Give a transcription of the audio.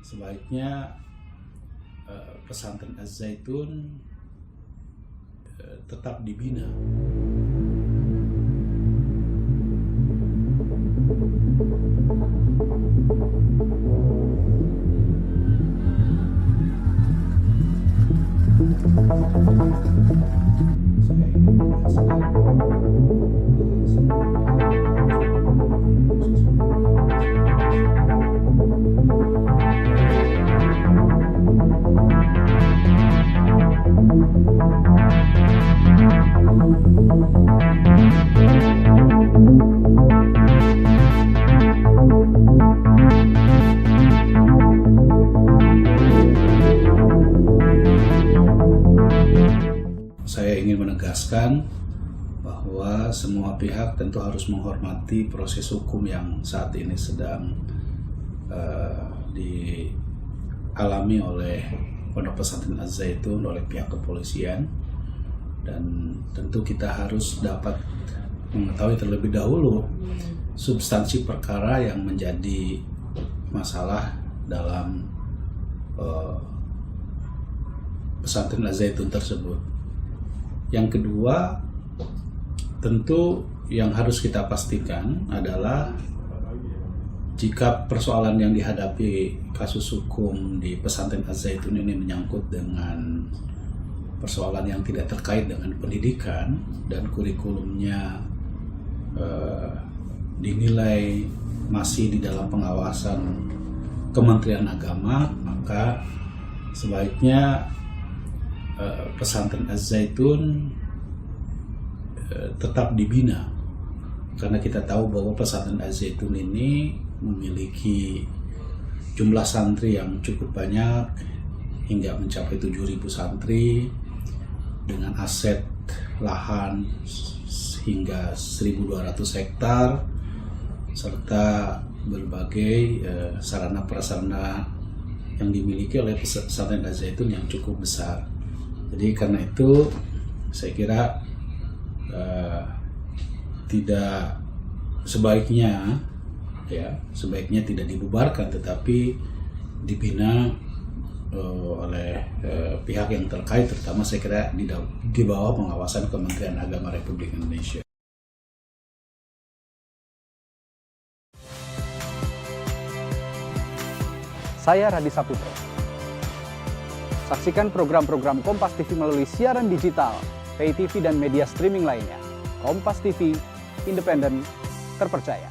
sebaiknya pesantren Az-Zaitun tetap dibina. Saya ingin menegaskan bahwa semua pihak tentu harus menghormati proses hukum yang saat ini sedang dialami oleh Pondok Pesantren Az-Zaitun oleh pihak kepolisian, dan tentu kita harus dapat mengetahui terlebih dahulu substansi perkara yang menjadi masalah dalam pesantren Az-Zaitun tersebut. Yang kedua, tentu yang harus kita pastikan adalah jika persoalan yang dihadapi kasus hukum di pesantren Az-Zaitun ini menyangkut dengan persoalan yang tidak terkait dengan pendidikan dan kurikulumnya dinilai masih di dalam pengawasan Kementerian Agama, maka sebaiknya pesantren Az-Zaitun tetap dibina, karena kita tahu bahwa pesantren Az-Zaitun ini memiliki jumlah santri yang cukup banyak hingga mencapai 7.000 santri dengan aset lahan hingga 1.200 hektar serta berbagai sarana prasarana yang dimiliki oleh pesantren Az-Zaitun yang cukup besar. Jadi karena itu saya kira tidak sebaiknya tidak dibubarkan, tetapi dibina oleh pihak yang terkait, terutama saya kira di bawah pengawasan Kementerian Agama Republik Indonesia. Saya Radi Saputro. Saksikan program-program Kompas TV melalui siaran digital, pay TV dan media streaming lainnya. Kompas TV, independen, terpercaya.